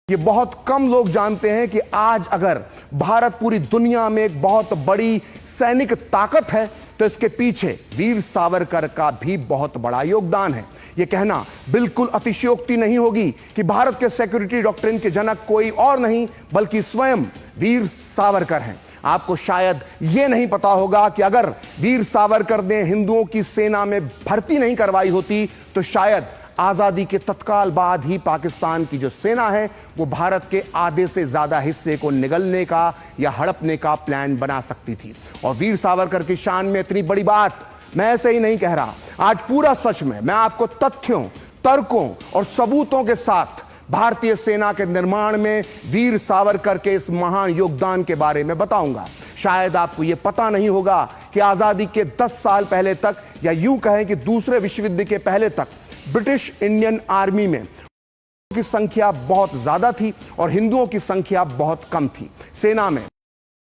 ये बहुत कम लोग जानते हैं कि आज अगर भारत पूरी दुनिया में एक बहुत बड़ी सैनिक ताकत है तो इसके पीछे वीर सावरकर का भी बहुत बड़ा योगदान है। यह कहना बिल्कुल अतिशयोक्ति नहीं होगी कि भारत के सिक्योरिटी डॉक्ट्रिन के जनक कोई और नहीं बल्कि स्वयं वीर सावरकर हैं। आपको शायद यह नहीं पता होगा कि अगर वीर सावरकर ने हिंदुओं की सेना में भर्ती नहीं करवाई होती तो शायद आजादी के तत्काल बाद ही पाकिस्तान की जो सेना है वो भारत के आधे से ज्यादा हिस्से को निगलने का या हड़पने का प्लान बना सकती थी। और वीर सावरकर की शान में इतनी बड़ी बात मैं ऐसे ही नहीं कह रहा, आज पूरा सच में मैं आपको तथ्यों, तर्कों और सबूतों के साथ भारतीय सेना के निर्माण में वीर सावरकर के इस महान योगदान के बारे में बताऊंगा। शायद आपको यह पता नहीं होगा कि आजादी के 10 साल पहले तक या यूं कहें कि दूसरे विश्व युद्ध के पहले तक ब्रिटिश इंडियन आर्मी में की संख्या बहुत ज्यादा थी और हिंदुओं की संख्या बहुत कम थी। सेना में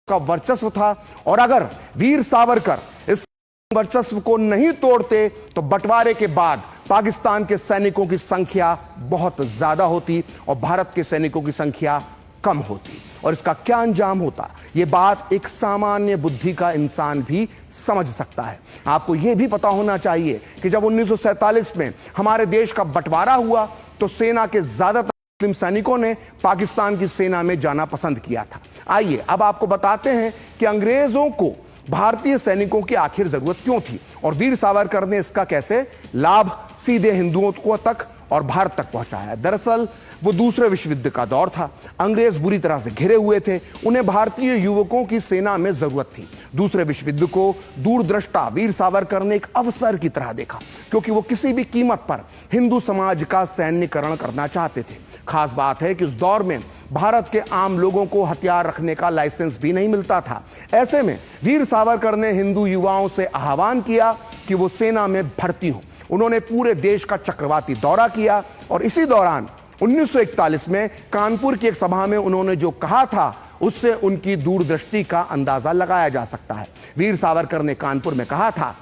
का वर्चस्व था और अगर वीर सावरकर इस वर्चस्व को नहीं तोड़ते तो बंटवारे के बाद पाकिस्तान के सैनिकों की संख्या बहुत ज्यादा होती और भारत के सैनिकों की संख्या कम होती और इसका क्या अंजाम होता, यह बात एक सामान्य बुद्धि का इंसान भी समझ सकता है। आपको यह भी पता होना चाहिए कि जब 1947 में हमारे देश का बंटवारा हुआ तो सेना के ज्यादातर मुस्लिम सैनिकों ने पाकिस्तान की सेना में जाना पसंद किया था। आइए अब आपको बताते हैं कि अंग्रेजों को भारतीय सैनिकों की आखिर जरूरत क्यों थी और वीर सावरकर ने इसका कैसे लाभ सीधे हिंदुओं को तक और भारत तक पहुंचाया। दरअसल वो दूसरे विश्व युद्ध का दौर था, अंग्रेज बुरी तरह से घिरे हुए थे, उन्हें भारतीय युवकों की सेना में जरूरत थी। दूसरे विश्व युद्ध को दूरदृष्टा वीर सावरकर ने एक अवसर की तरह देखा क्योंकि वो किसी भी कीमत पर हिंदू समाज का सैन्यकरण करना चाहते थे। खास बात है कि उस दौर में भारत के आम लोगों को हथियार रखने का लाइसेंस भी नहीं मिलता था। ऐसे में वीर सावरकर ने हिंदू युवाओं से आह्वान किया कि वो सेना में भर्ती हो। उन्होंने पूरे देश का चक्रवाती दौरा किया और इसी दौरान 1941 में कानपुर की एक सभा में उन्होंने जो कहा था उससे उनकी दूरदृष्टि का अंदाजा लगाया जा सकता है। वीर सावरकर ने कानपुर में कहा था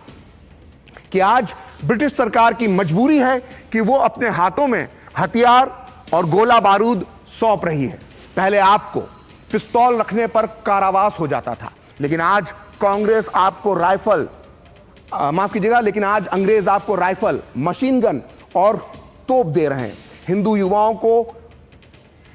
कि आज ब्रिटिश सरकार की मजबूरी है कि वो अपने हाथों में हथियार और गोला बारूद सौंप रही है। पहले आपको पिस्तौल रखने पर कारावास हो जाता था, लेकिन आज कांग्रेस आपको राइफल माफ कीजिएगा लेकिन आज अंग्रेज आपको राइफल, मशीन गन और तोप दे रहे हैं। हिंदू युवाओं को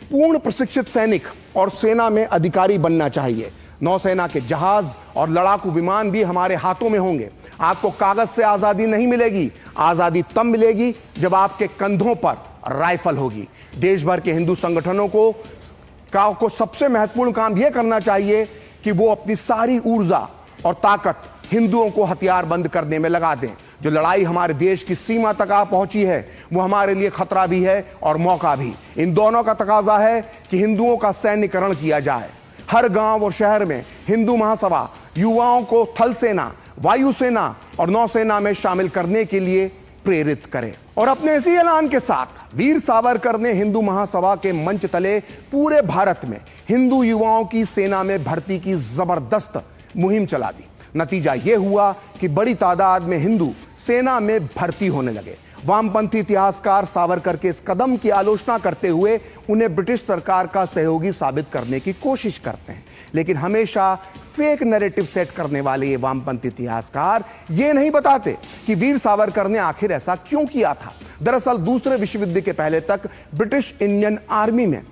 पूर्ण प्रशिक्षित सैनिक और सेना में अधिकारी बनना चाहिए। नौसेना के जहाज और लड़ाकू विमान भी हमारे हाथों में होंगे। आपको कागज से आजादी नहीं मिलेगी, आजादी तब मिलेगी जब आपके कंधों पर राइफल होगी। देश भर के हिंदू संगठनों को सबसे महत्वपूर्ण काम यह करना चाहिए कि वो अपनी सारी ऊर्जा और ताकत हिंदुओं को हथियार बंद करने में लगा दें। जो लड़ाई हमारे देश की सीमा तक आ पहुंची है वो हमारे लिए खतरा भी है और मौका भी। इन दोनों का तकाजा है कि हिंदुओं का सैन्यकरण किया जाए। हर गांव और शहर में हिंदू महासभा युवाओं को थल सेना, वायुसेना और नौसेना में शामिल करने के लिए प्रेरित करे। और अपने इसी ऐलान के साथ वीर सावरकर ने हिंदू महासभा के मंच तले पूरे भारत में हिंदू युवाओं की सेना में भर्ती की जबरदस्त मुहिम चला दी। नतीजा यह हुआ कि बड़ी तादाद में हिंदू सेना में भर्ती होने लगे। वामपंथी इतिहासकार सावरकर के इस कदम की आलोचना करते हुए उन्हें ब्रिटिश सरकार का सहयोगी साबित करने की कोशिश करते हैं, लेकिन हमेशा फेक नैरेटिव सेट करने वाले ये वामपंथी इतिहासकार ये नहीं बताते कि वीर सावरकर ने आखिर ऐसा क्यों किया था। दरअसल दूसरे विश्व युद्ध के पहले तक ब्रिटिश इंडियन आर्मी में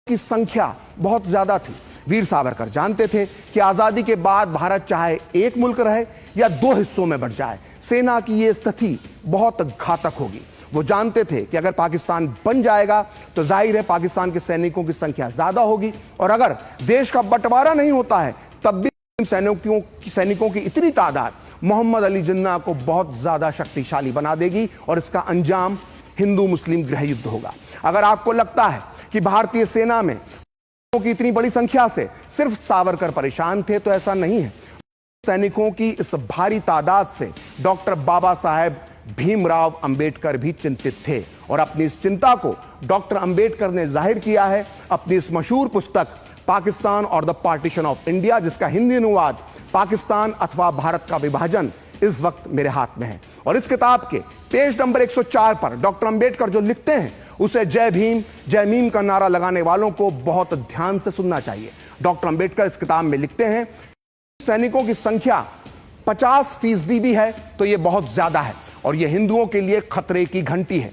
की संख्या बहुत ज्यादा थी। वीर सावरकर जानते थे कि आजादी के बाद भारत चाहे एक मुल्क रहे या दो हिस्सों में बढ़ जाए, सेना की यह स्थिति बहुत घातक होगी। वो जानते थे कि अगर पाकिस्तान बन जाएगा तो जाहिर है पाकिस्तान के सैनिकों की संख्या ज्यादा होगी और अगर देश का बंटवारा नहीं होता है तब भी सैनिकों की इतनी तादाद मोहम्मद अली जिन्ना को बहुत ज्यादा शक्तिशाली बना देगी और इसका अंजाम हिंदू मुस्लिम गृह युद्ध होगा। अगर आपको लगता है कि भारतीय सेना में की इतनी बड़ी संख्या से सिर्फ सावरकर परेशान थे तो ऐसा नहीं है। सैनिकों की इस भारी तादाद से डॉक्टर बाबा साहेब भीमराव अंबेडकर भी चिंतित थे और अपनी इस चिंता को डॉक्टर अंबेडकर ने जाहिर किया है अपनी इस मशहूर पुस्तक पाकिस्तान और द पार्टीशन ऑफ इंडिया, जिसका हिंदी अनुवाद पाकिस्तान अथवा भारत का विभाजन इस वक्त मेरे हाथ में है। और इस किताब के पेज नंबर 104 पर डॉक्टर अंबेडकर जो लिखते हैं उसे जय भीम जय मीम का नारा लगाने वालों को बहुत ध्यान से सुनना चाहिए। डॉक्टर अंबेडकर इस किताब में लिखते हैं, सैनिकों की संख्या 50% भी है तो यह बहुत ज्यादा है और यह हिंदुओं के लिए खतरे की घंटी है।